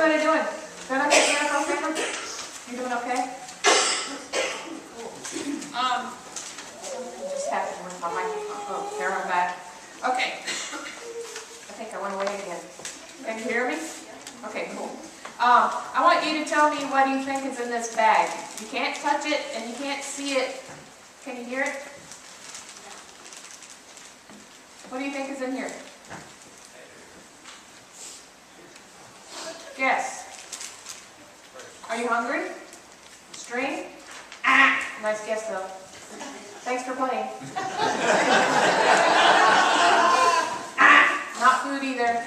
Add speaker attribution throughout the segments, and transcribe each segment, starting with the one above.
Speaker 1: everybody doing? Doing okay, Jennifer, family? You doing okay? Just have to move my microphone. Oh, there I'm back. Okay. I think I went away again. Can you hear me? Okay, cool. I want you to tell me what do you think is in this bag. You can't touch it and you can't see it. Can you hear it? What do you think is in here? Guess. Are you hungry? String? Ah! Nice guess though. Thanks for playing. Ah! Not food either.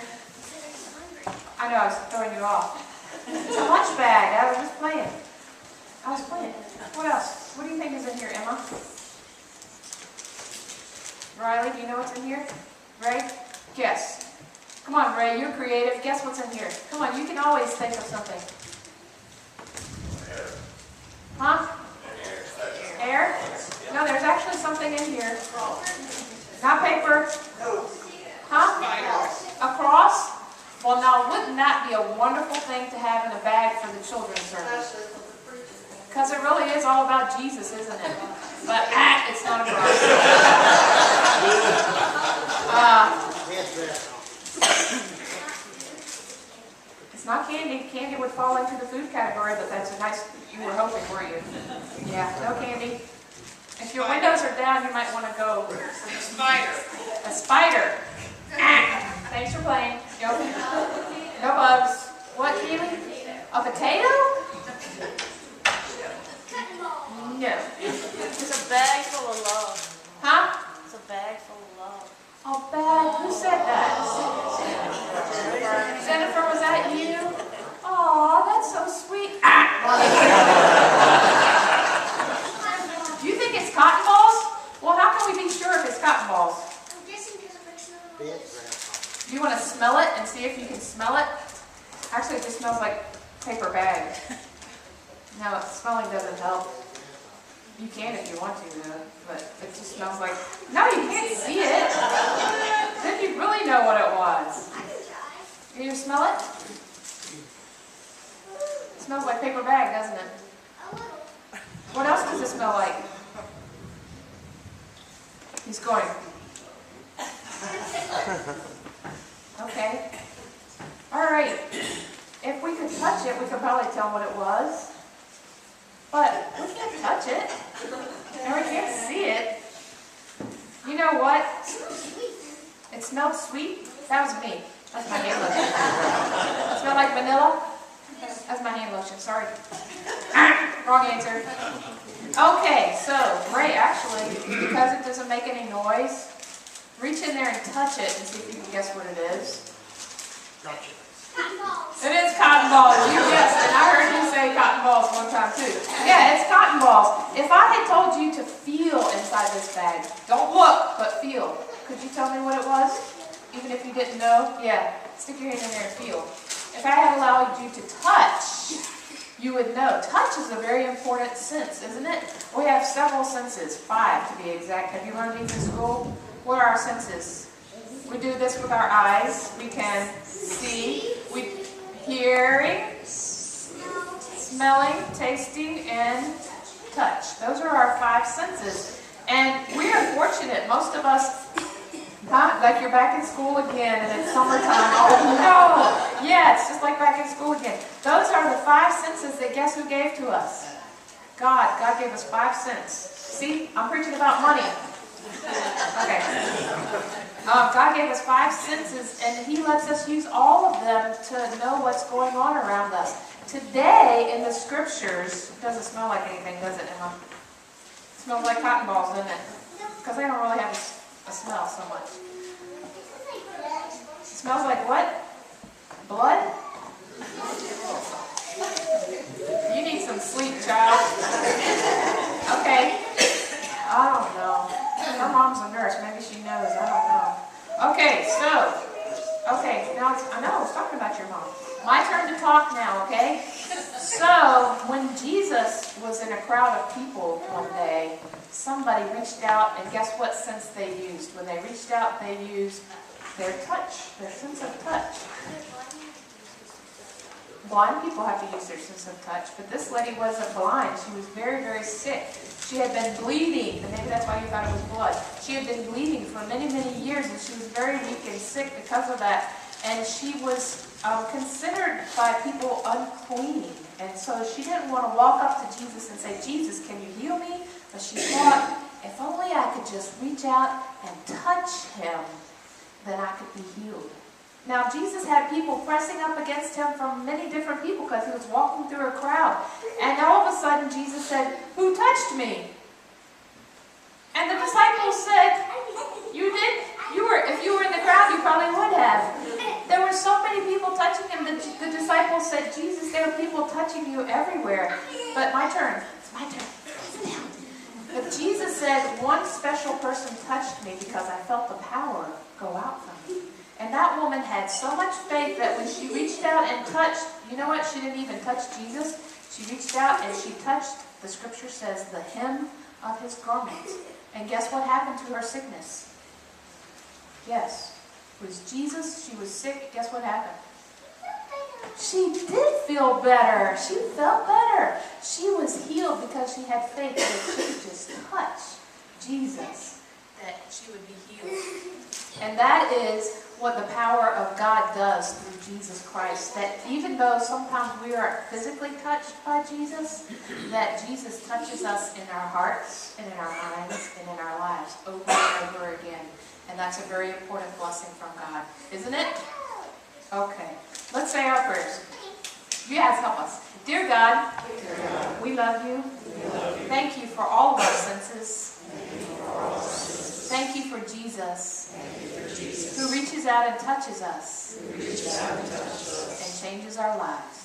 Speaker 1: I know, I was throwing you off. It's a lunch bag. I was just playing. What else? What do you think is in here, Emma? Riley, do you know what's in here? Ray? Guess. Come on, Ray, you're creative. Guess what's in here. Come on, you can always think of something. Huh? Air? No, there's actually something in here. Not paper. Huh? A cross? Well, now, wouldn't that be a wonderful thing to have in a bag for the children's service? Because it really is all about Jesus, isn't it? But, it's not a cross. It's not candy. Candy would fall into the food category, but that's a nice, you were hoping, weren't you? Yeah, no candy. If your windows are down, you might want to go. A spider. A spider. Thanks for playing. No bugs. What, Keely? A potato? No.
Speaker 2: It's a bag full of love.
Speaker 1: Huh?
Speaker 2: It's a bag full of love.
Speaker 1: A bag? Who said that? Jennifer, was that you? Aw, that's so sweet. Do you think it's cotton balls? Well, how can we be sure if it's cotton balls?
Speaker 3: I'm guessing because of smell.
Speaker 1: Do you want to smell it and see if you can smell it? Actually, it just smells like paper bag. No, smelling doesn't help. You can if you want to, though, but it just smells like... No, you can't see it. Then you really know what it was. You gonna smell it? It smells like paper bag, doesn't it? What else does it smell like? He's going. Okay. All right. If we could touch it, we could probably tell what it was. But we can't touch it. And we can't see it. You know what? It smelled sweet. That was me. That's my hand lotion. It smelled like vanilla. That's my hand lotion. Sorry. Wrong answer. Okay, so Ray, actually, because it doesn't make any noise, reach in there and touch it and see if you can guess what it is.
Speaker 3: Cotton balls.
Speaker 1: It is cotton balls. You guessed it. I heard you say cotton balls one time too. Yeah, it's cotton balls. If I had told you to feel inside this bag, don't look, but feel, could you tell me what it was? Even if you didn't know? Yeah, stick your hand in there and feel. If I had allowed you to touch, you would know. Touch is a very important sense, isn't it? We have several senses, 5 to be exact. Have you learned these in school? What are our senses? We do this with our eyes. We can see, hearing, smelling, tasting, and touch. Those are our 5 senses. And we are fortunate. Most of us, like you're back in school again and it's summertime. Oh no! Yeah, it's just like back in school again. Those are the 5 senses that guess who gave to us? God. God gave us 5 cents. See, I'm preaching about money. Okay. God gave us 5 senses, and He lets us use all of them to know what's going on around us. Today, in the Scriptures, it doesn't smell like anything, does it, Emma? It smells like cotton balls, doesn't it? Because they don't really have a smell so much. It smells like what? Blood? You need some sleep, child. Okay. I don't know. Her mom's a nurse. Maybe she knows. I don't know. Okay, now I know I was talking about your mom. My turn to talk now, okay? So, when Jesus was in a crowd of people one day, somebody reached out, and guess what sense they used? When they reached out, they used their touch, their sense of touch. blind people have to use their sense of touch, but this lady wasn't blind. She was very, very sick. She had been bleeding, and maybe that's why you thought it was blood. She had been bleeding for many, many years, and she was very weak and sick because of that. And she was considered by people unclean. And so she didn't want to walk up to Jesus and say, Jesus, can you heal me? But she thought, if only I could just reach out and touch him, then I could be healed. Now, Jesus had people pressing up against him from many different people because he was walking through a crowd. And all of a sudden, Jesus said, who touched me? And the disciples said, you did. If you were in the crowd, you probably would have. There were so many people touching him. The disciples said, Jesus, there are people touching you everywhere. But my turn. It's my turn. But Jesus said, one special person touched me because I felt the power go out from me. And that woman had so much faith that when she reached out and touched, you know what? She didn't even touch Jesus. She reached out and she touched, the scripture says, the hem of his garment. And guess what happened to her sickness? Yes. It was Jesus. She was sick. Guess what happened? She did feel better. She felt better. She was healed because she had faith that if she could just touch Jesus, that she would be healed. And that is what the power of God does through Jesus Christ. That even though sometimes we are physically touched by Jesus, that Jesus touches us in our hearts and in our minds and in our lives over and over again. And that's a very important blessing from God. Isn't it? Okay. Let's say our prayers. You guys help us. Dear God, we love you. Thank you for all of our senses. Thank you for Jesus, who reaches out and touches us and changes our lives.